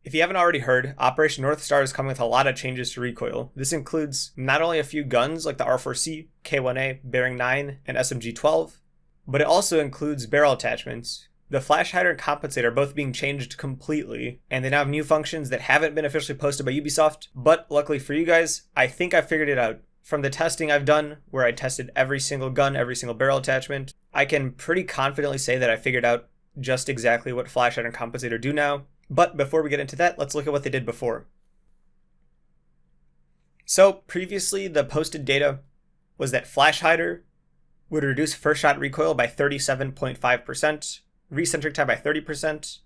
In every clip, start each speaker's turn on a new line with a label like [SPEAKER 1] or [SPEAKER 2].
[SPEAKER 1] If you haven't already heard, Operation North Star is coming with a lot of changes to recoil. This includes not only a few guns like the R4C, K1A, Bearing 9, and SMG-12, but it also includes barrel attachments. The flash hider and compensator are both being changed completely, and they now have new functions that haven't been officially posted by Ubisoft, but luckily for you guys, I think I figured it out. From the testing I've done, where I tested every single gun, every single barrel attachment, I can pretty confidently say that I figured out just exactly what flash hider and compensator do now. But before we get into that, let's look at what they did before. So previously, the posted data was that flash hider would reduce first shot recoil by 37.5%, recentric time by 30%,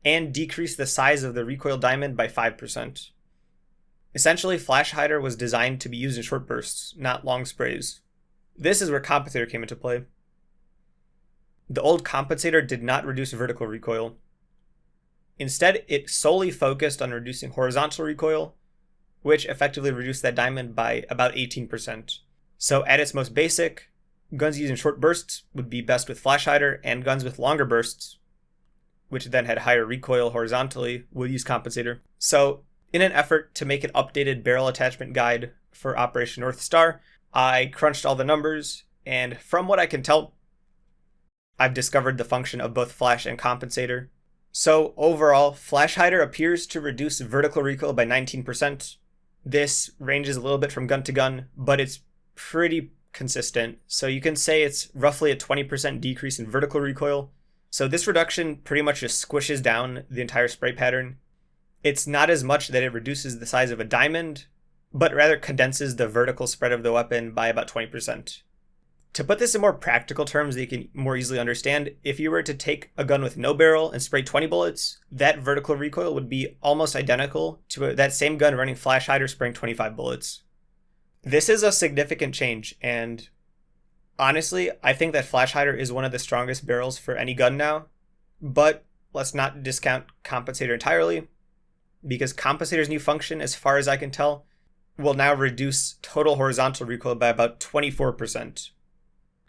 [SPEAKER 1] and decrease the size of the recoil diamond by 5%. Essentially, flash hider was designed to be used in short bursts, not long sprays. This is where compensator came into play. The old compensator did not reduce vertical recoil. Instead, it solely focused on reducing horizontal recoil, which effectively reduced that diamond by about 18%. So at its most basic, guns used in short bursts would be best with flash hider, and guns with longer bursts, which then had higher recoil horizontally, would use compensator. So in an effort to make an updated barrel attachment guide for Operation North Star, I crunched all the numbers, and from what I can tell, I've discovered the function of both flash and compensator. So overall, flash hider appears to reduce vertical recoil by 19%. This ranges a little bit from gun to gun, but it's pretty consistent. So you can say it's roughly a 20% decrease in vertical recoil. So this reduction pretty much just squishes down the entire spray pattern. It's not as much that it reduces the size of a diamond, but rather condenses the vertical spread of the weapon by about 20%. To put this in more practical terms that you can more easily understand, if you were to take a gun with no barrel and spray 20 bullets, that vertical recoil would be almost identical to that same gun running flash hider spraying 25 bullets. This is a significant change, and honestly, I think that flash hider is one of the strongest barrels for any gun now, but let's not discount compensator entirely, because compensator's new function, as far as I can tell, will now reduce total horizontal recoil by about 24%.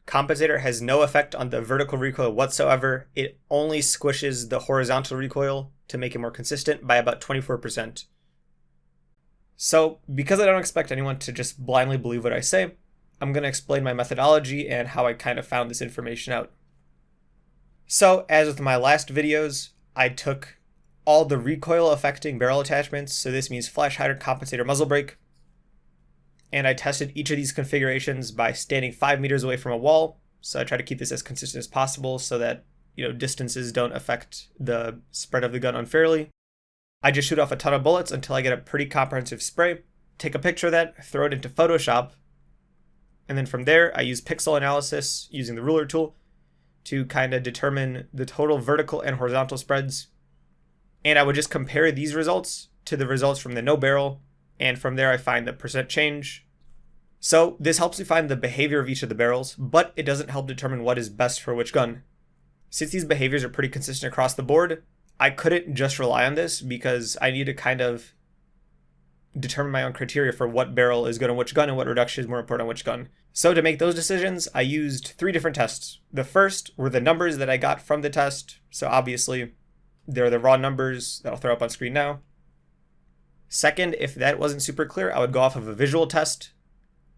[SPEAKER 1] Compensator has no effect on the vertical recoil whatsoever. It only squishes the horizontal recoil to make it more consistent by about 24%. So, because I don't expect anyone to just blindly believe what I say, I'm going to explain my methodology and how I kind of found this information out. So, as with my last videos, I took all the recoil affecting barrel attachments, so this means flash hider, compensator, muzzle brake, and I tested each of these configurations by standing 5 meters away from a wall. So I try to keep this as consistent as possible so that, distances don't affect the spread of the gun unfairly. I just shoot off a ton of bullets until I get a pretty comprehensive spray, take a picture of that, throw it into Photoshop, and then from there I use pixel analysis using the ruler tool to kind of determine the total vertical and horizontal spreads. And I would just compare these results to the results from the no barrel, and from there I find the percent change. So this helps me find the behavior of each of the barrels, but it doesn't help determine what is best for which gun. Since these behaviors are pretty consistent across the board, I couldn't just rely on this because I need to kind of determine my own criteria for what barrel is good on which gun and what reduction is more important on which gun. So to make those decisions, I used 3 different tests. The first were the numbers that I got from the test. So obviously, they're the raw numbers that I'll throw up on screen now. Second, if that wasn't super clear, I would go off of a visual test.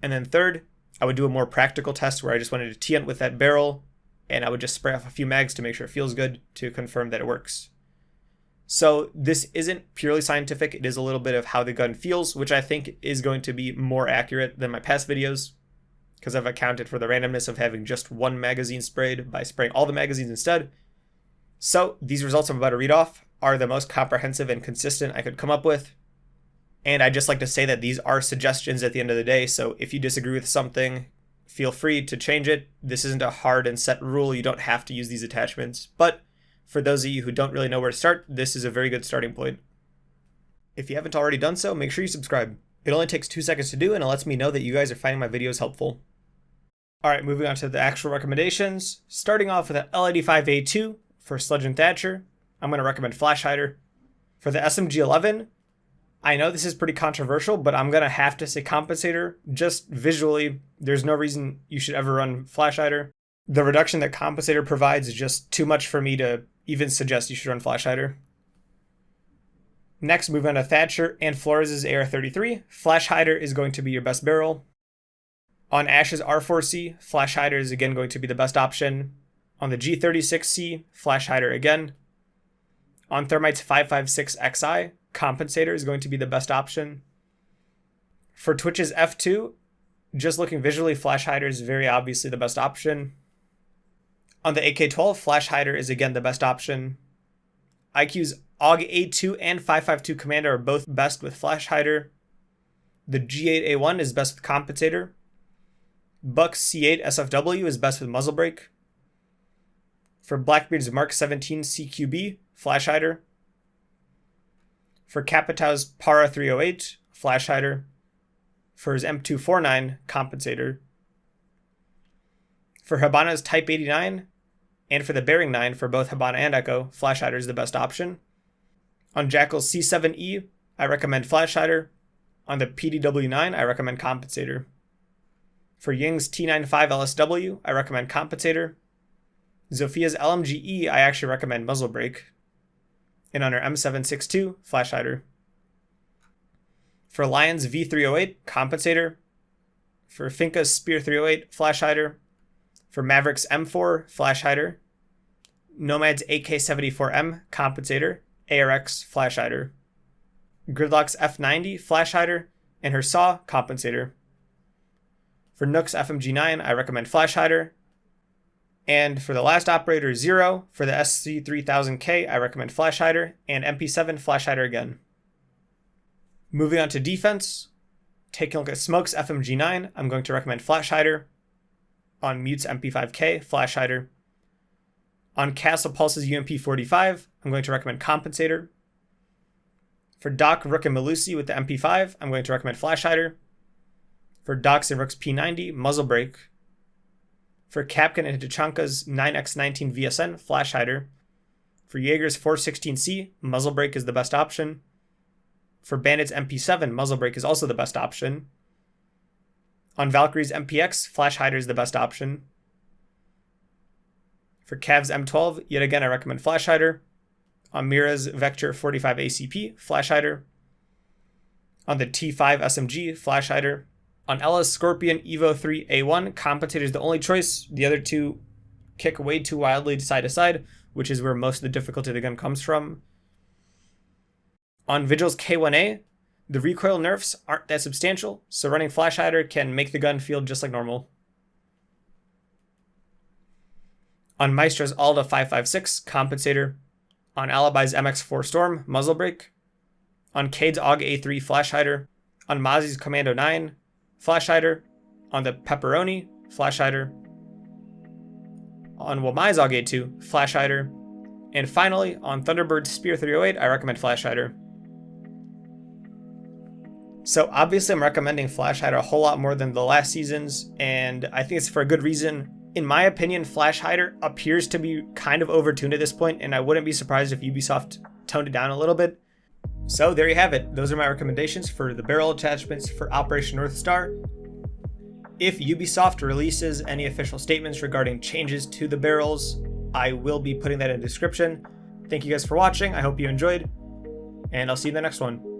[SPEAKER 1] And then third, I would do a more practical test where I just wanted to tee it with that barrel, and I would just spray off a few mags to make sure it feels good to confirm that it works. So this isn't purely scientific. It is a little bit of how the gun feels, which I think is going to be more accurate than my past videos, because I've accounted for the randomness of having just one magazine sprayed by spraying all the magazines instead. So these results I'm about to read off are the most comprehensive and consistent I could come up with. And I'd just like to say that these are suggestions at the end of the day, so if you disagree with something, feel free to change it. This isn't a hard and set rule. You don't have to use these attachments. But for those of you who don't really know where to start, this is a very good starting point. If you haven't already done so, make sure you subscribe. It only takes 2 seconds to do, and it lets me know that you guys are finding my videos helpful. Alright, moving on to the actual recommendations. Starting off with the L85A2 for Sludge and Thatcher, I'm going to recommend flash hider. For the SMG-11, I know this is pretty controversial, but I'm going to have to say compensator. Just visually, there's no reason you should ever run flash hider. The reduction that compensator provides is just too much for me to even suggest you should run flash hider. Next, moving on to Thatcher and Flores' AR-33. Flash hider is going to be your best barrel. On Ash's R4C, flash hider is again going to be the best option. On the G36C, flash hider again. On Thermite's 556XI, compensator is going to be the best option. For Twitch's F2, just looking visually, flash hider is very obviously the best option. On the AK-12, flash hider is again the best option. IQ's AUG A2 and 552 Commander are both best with flash hider. The G8A1 is best with compensator. Buck's C8 SFW is best with muzzle brake. For Blackbeard's Mark 17 CQB, flash hider. For Capitau's Para 308, flash hider. For his M249, compensator. For Habana's Type 89, and for the Bearing 9 for both Habana and Echo, flash hider is the best option. On Jackal's C7E, I recommend flash hider. On the PDW9, I recommend compensator. For Ying's T95 LSW, I recommend compensator. Zophia's LMGE, I actually recommend muzzle brake. And on her M762, flash hider. For Lion's V308, compensator. For Finca's Spear 308, flash hider. For Maverick's M4, flash hider. Nomad's AK-74M, compensator. ARX, flash hider. Gridlock's F90, flash hider. And her SAW, compensator. For Nook's FMG9, I recommend flash hider. And for the last operator, Zero, for the SC3000K, I recommend flash hider. And MP7, flash hider again. Moving on to defense, taking a look at Smoke's FMG9, I'm going to recommend flash hider. On Mute's MP5K, flash hider. On Castle Pulse's UMP45, I'm going to recommend compensator. For Doc, Rook, and Malusi with the MP5, I'm going to recommend flash hider. For Doc's and Rook's P90, muzzle brake. For Kapkan and Tachanka's 9x19 VSN, flash hider. For Jaeger's 416C, muzzle brake is the best option. For Bandit's MP7, muzzle brake is also the best option. On Valkyrie's MPX, flash hider is the best option. For Cav's M12, yet again I recommend flash hider. On Mira's Vector 45 ACP, flash hider. On the T5 SMG, flash hider. On Ella's Scorpion Evo 3 A1, compensator is the only choice. The other two kick way too wildly side to side, which is where most of the difficulty of the gun comes from. On Vigil's K1A, the recoil nerfs aren't that substantial, so running flash hider can make the gun feel just like normal. On Maestro's Alda 556, compensator. On Alibi's MX4 Storm, muzzle brake. On Cade's AUG A3, flash hider. On Mozzie's Commando 9, flash hider. On the Pepperoni, flash hider. On Wamai's AUG A2, flash hider. And finally, on Thunderbird's Spear 308, I recommend flash hider. So obviously I'm recommending flash hider a whole lot more than the last seasons, and I think it's for a good reason. In my opinion, flash hider appears to be kind of overtuned at this point, and I wouldn't be surprised if Ubisoft toned it down a little bit. So there you have it. Those are my recommendations for the barrel attachments for Operation North Star. If Ubisoft releases any official statements regarding changes to the barrels, I will be putting that in the description. Thank you guys for watching. I hope you enjoyed, and I'll see you in the next one.